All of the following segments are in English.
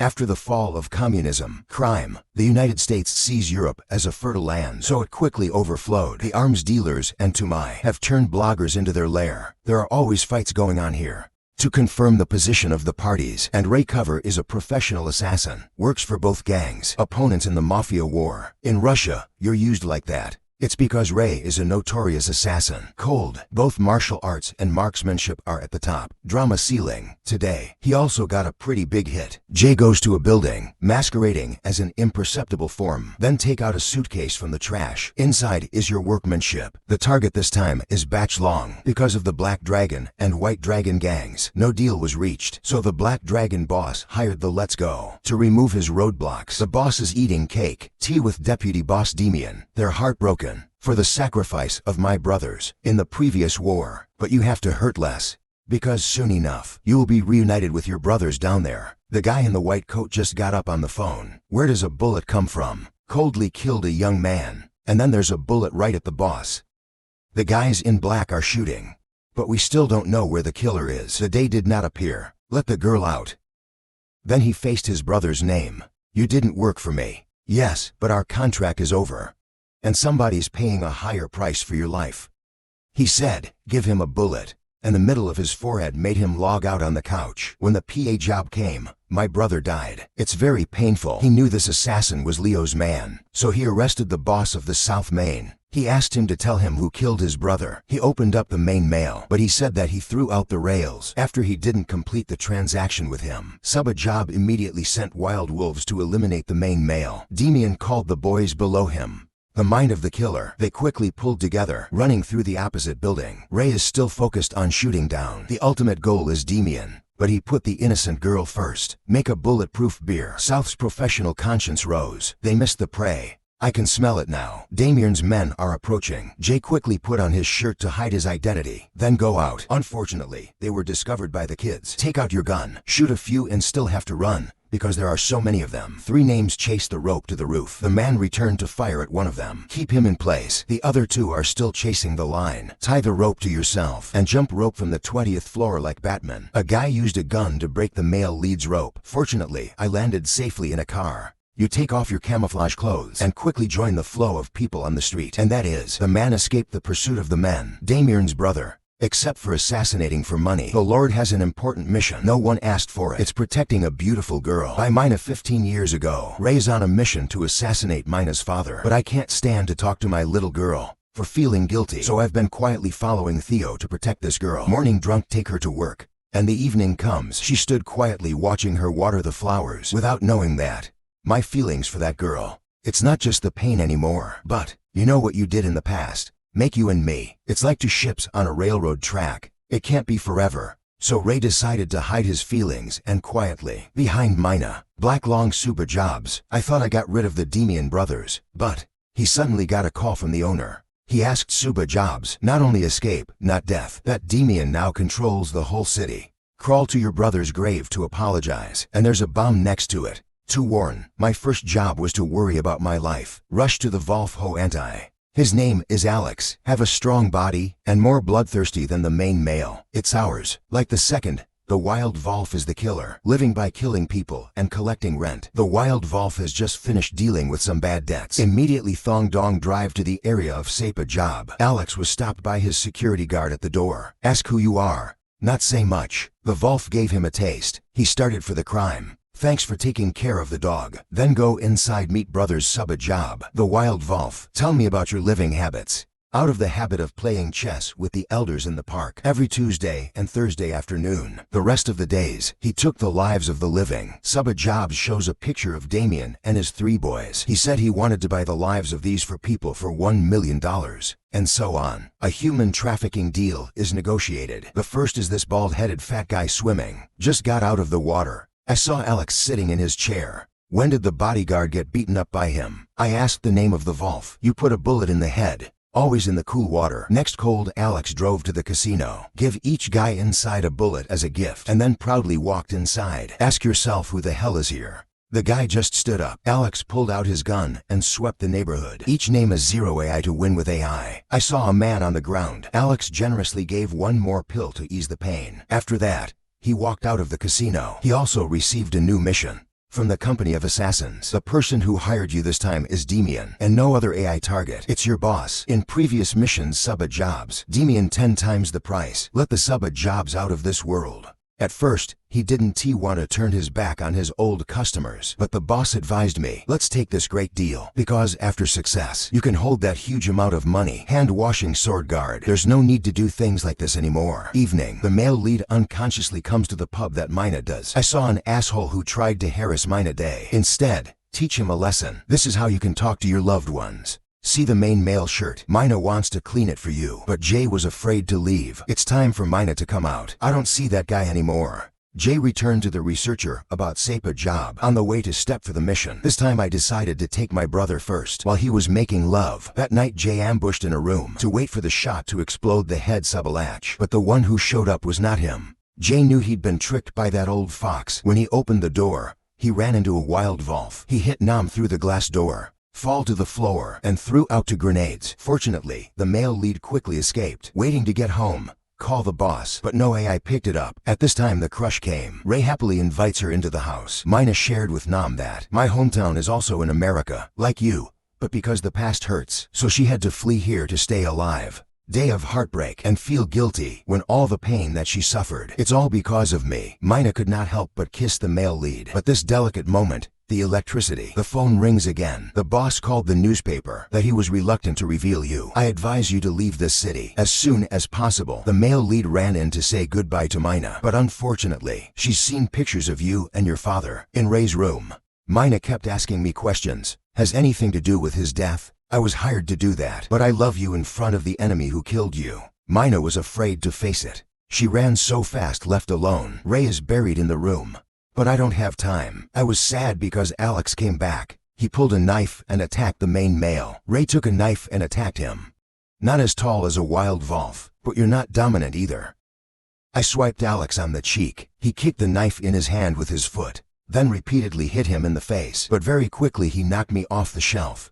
After the fall of communism, crime, the United States sees Europe as a fertile land, so it quickly overflowed. The arms dealers and Tumai have turned bloggers into their lair. There are always fights going on here to confirm the position of the parties, and Ray Carver is a professional assassin, works for both gangs, opponents in the mafia war. In Russia, you're used like that. It's because Ray is a notorious assassin. Cold. Both martial arts and marksmanship are at the top. Drama ceiling. Today, he also got a pretty big hit. Jay goes to a building, masquerading as an imperceptible form. Then take out a suitcase from the trash. Inside is your workmanship. The target this time is Batch Long. Because of the Black Dragon and White Dragon gangs, no deal was reached. So the Black Dragon boss hired the Let's Go to remove his roadblocks. The boss is eating cake, tea with deputy boss Demian. They're heartbroken for the sacrifice of my brothers in the previous war, but you have to hurt less, because soon enough, you will be reunited with your brothers down there. The guy in the white coat just got up on the phone. Where does a bullet come from? Coldly killed a young man, and then there's a bullet right at the boss. The guys in black are shooting, but we still don't know where the killer is. The day did not appear. Let the girl out. Then he faced his brother's name. You didn't work for me. Yes, but our contract is over, and somebody's paying a higher price for your life. He said, give him a bullet, and the middle of his forehead made him log out on the couch. When the PA job came, my brother died. It's very painful. He knew this assassin was Leo's man, so he arrested the boss of the South Main. He asked him to tell him who killed his brother. He opened up the main mail, but he said that he threw out the rails after he didn't complete the transaction with him. Suba Job immediately sent wild wolves to eliminate the main mail. Demian called the boys below him the mind of the killer. They quickly pulled together, running through the opposite building. Ray is still focused on shooting down. The ultimate goal is Demian, but he put the innocent girl first. Make a bulletproof beer. South's professional conscience rose. They missed the prey. I can smell it now. Damian's men are approaching. Jay quickly put on his shirt to hide his identity, then go out. Unfortunately, they were discovered by the kids. Take out your gun, shoot a few and still have to run, because there are so many of them. 3 names chased the rope to the roof. The man returned to fire at one of them. Keep him in place. The other 2 are still chasing the line. Tie the rope to yourself and jump rope from the 20th floor like Batman. A guy used a gun to break the male lead's rope. Fortunately, I landed safely in a car. You take off your camouflage clothes and quickly join the flow of people on the street. And that is, the man escaped the pursuit of the men. Damian's brother. Except for assassinating for money. The Lord has an important mission. No one asked for it. It's protecting a beautiful girl. By Mina 15 years ago, Ray's on a mission to assassinate Mina's father. But I can't stand to talk to my little girl for feeling guilty. So I've been quietly following Theo to protect this girl. Morning drunk take her to work, and the evening comes. She stood quietly watching her water the flowers without knowing that my feelings for that girl. It's not just the pain anymore, but you know what you did in the past. Make you and me. It's like 2 ships on a railroad track. It can't be forever. So Ray decided to hide his feelings and quietly, behind Mina, Black Long Suba Jobs. I thought I got rid of the Demian brothers, but he suddenly got a call from the owner. He asked Suba Jobs, not only escape, not death, that Demian now controls the whole city. Crawl to your brother's grave to apologize, and there's a bomb next to it. To warn, my first job was to worry about my life. Rush to the Wolf Andreev. His name is Alex. Have a strong body, and more bloodthirsty than the main male. It's ours. Like the second, the Wild Wolf is the killer, living by killing people and collecting rent. The Wild Wolf has just finished dealing with some bad debts. Immediately Thong Dong drive to the area of Suba Job. Alex was stopped by his security guard at the door. Ask who you are. Not say much. The Wolf gave him a taste. He started for the crime. Thanks for taking care of the dog. Then go inside meet brothers Suba Job. The Wild Wolf. Tell me about your living habits. Out of the habit of playing chess with the elders in the park every Tuesday and Thursday afternoon. The rest of the days, he took the lives of the living. Suba Jobs shows a picture of Damian and his 3 boys. He said he wanted to buy the lives of these for people for $1 million. And so on. A human trafficking deal is negotiated. The first is this bald-headed fat guy swimming. Just got out of the water. I saw Alex sitting in his chair. When did the bodyguard get beaten up by him? I asked the name of the Wolf. You put a bullet in the head. Always in the cool water. Next cold, Alex drove to the casino. Give each guy inside a bullet as a gift, and then proudly walked inside. Ask yourself who the hell is here. The guy just stood up. Alex pulled out his gun and swept the neighborhood. Each name is 0 AI to win with AI. I saw a man on the ground. Alex generously gave 1 more pill to ease the pain. After that, he walked out of the casino. He also received a new mission. From the company of assassins. The person who hired you this time is Demian, and no other AI target. It's your boss. In previous missions sub at jobs, Demian 10 times the price. Let the sub at jobs out of this world. At first, he didn't want to turn his back on his old customers, but the boss advised me, let's take this great deal, because after success, you can hold that huge amount of money. Hand-washing sword guard. There's no need to do things like this anymore. Evening. The male lead unconsciously comes to the pub that Mina does. I saw an asshole who tried to harass Mina Day. Instead, teach him a lesson. This is how you can talk to your loved ones. See the main male shirt. Mina wants to clean it for you, but Jay was afraid to leave. It's time for Mina to come out. I don't see that guy anymore. Jay returned to the researcher about SEPA job on the way to step for the mission. This time I decided to take my brother first while he was making love. That night Jay ambushed in a room to wait for the shot to explode the head sub-latch, but the one who showed up was not him. Jay knew he'd been tricked by that old fox. When he opened the door, he ran into a wild Wolf. He hit Nam through the glass door, fall to the floor, and threw out 2 grenades. Fortunately, the male lead quickly escaped. Waiting to get home, call the boss, but no AI picked it up. At this time the crush came. Ray happily invites her into the house. Mina shared with Nam that, my hometown is also in America, like you, but because the past hurts, so she had to flee here to stay alive. Day of heartbreak and feel guilty when all the pain that she suffered. It's all because of me. Mina could not help but kiss the male lead. But this delicate moment, the electricity. The phone rings again. The boss called the newspaper that he was reluctant to reveal you. I advise you to leave this city as soon as possible. The male lead ran in to say goodbye to Mina, but unfortunately, she's seen pictures of you and your father in Ray's room. Mina kept asking me questions. Has anything to do with his death? I was hired to do that, but I love you in front of the enemy who killed you. Mina was afraid to face it. She ran so fast left alone. Ray is buried in the room. But I don't have time. I was sad because Alex came back. He pulled a knife and attacked the main male. Ray took a knife and attacked him. Not as tall as a wild Wolf, but you're not dominant either. I swiped Alex on the cheek. He kicked the knife in his hand with his foot, then repeatedly hit him in the face, but very quickly he knocked me off the shelf.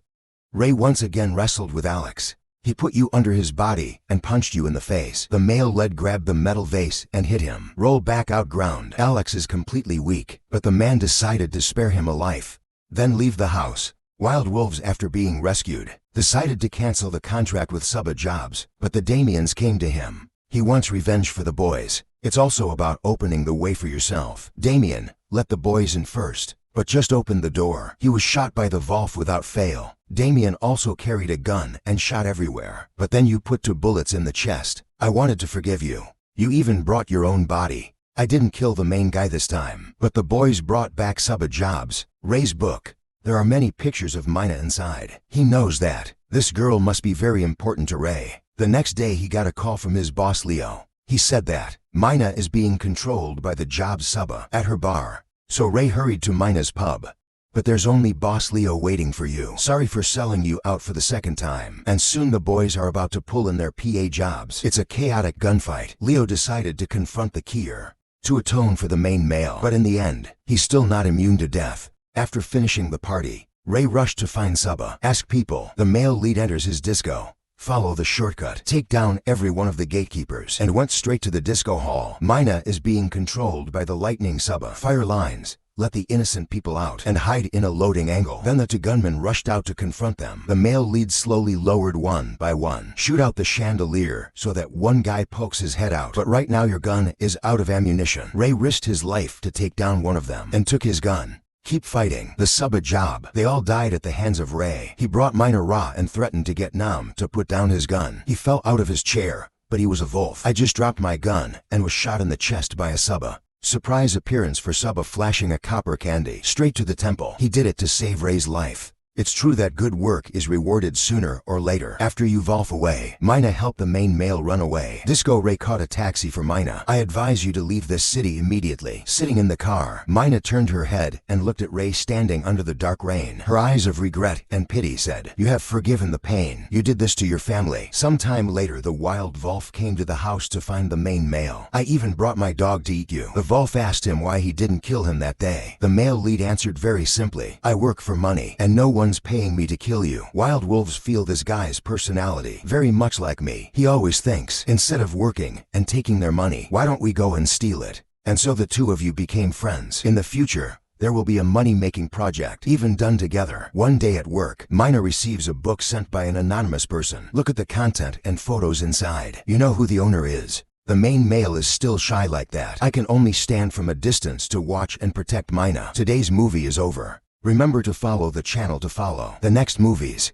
Ray once again wrestled with Alex. He put you under his body and punched you in the face. The male lead grabbed the metal vase and hit him. Roll back out ground. Alex is completely weak, but the man decided to spare him a life. Then leave the house. Wild wolves, after being rescued, decided to cancel the contract with Suba Jobs, but the Damians came to him. He wants revenge for the boys. It's also about opening the way for yourself. Damian let the boys in first, but just opened the door. He was shot by the Wolf without fail. Damian also carried a gun and shot everywhere. But then you put 2 bullets in the chest. I wanted to forgive you. You even brought your own body. I didn't kill the main guy this time, but the boys brought back Suba Jobs. Ray's book. There are many pictures of Mina inside. He knows that. This girl must be very important to Ray. The next day he got a call from his boss Leo. He said that Mina is being controlled by the Jobs Suba at her bar. So Ray hurried to Mina's pub. But there's only Boss Leo waiting for you. Sorry for selling you out for the second time. And soon the boys are about to pull in their PA jobs. It's a chaotic gunfight. Leo decided to confront the Kier to atone for the main male. But in the end, he's still not immune to death. After finishing the party, Ray rushed to find Suba. Ask people. The male lead enters his disco. Follow the shortcut. Take down every one of the gatekeepers and went straight to the disco hall. Mina is being controlled by the lightning Suba. Fire lines. Let the innocent people out and hide in a loading angle. Then the 2 gunmen rushed out to confront them. The male lead slowly lowered one by one. Shoot out the chandelier so that one guy pokes his head out. But right now your gun is out of ammunition. Ray risked his life to take down one of them and took his gun. Keep fighting. The Suba Job. They all died at the hands of Ray. He brought Mina Ra and threatened to get Nam to put down his gun. He fell out of his chair, but he was a Wolf. I just dropped my gun and was shot in the chest by a Suba. Surprise appearance for Suba flashing a copper candy straight to the temple. He did it to save Ray's life. It's true that good work is rewarded sooner or later. After you Wolf away, Mina helped the main male run away. Disco Ray caught a taxi for Mina. I advise you to leave this city immediately. Sitting in the car, Mina turned her head and looked at Ray standing under the dark rain. Her eyes of regret and pity said, "You have forgiven the pain. You did this to your family." Sometime later, the wild Wolf came to the house to find the main male. I even brought my dog to eat you. The Wolf asked him why he didn't kill him that day. The male lead answered very simply, "I work for money, and no one's paying me to kill you." Wild wolves feel this guy's personality very much like me. He always thinks, instead of working and taking their money, why don't we go and steal it? And so the 2 of you became friends. In the future, There will be a money-making project, even done together. One day at work, Mina receives a book sent by an anonymous person. Look at the content and photos inside. You know who the owner is. The main male is still shy like that. I can only stand from a distance to watch and protect Mina. Today's movie is over. Remember to follow the channel to follow the next movies.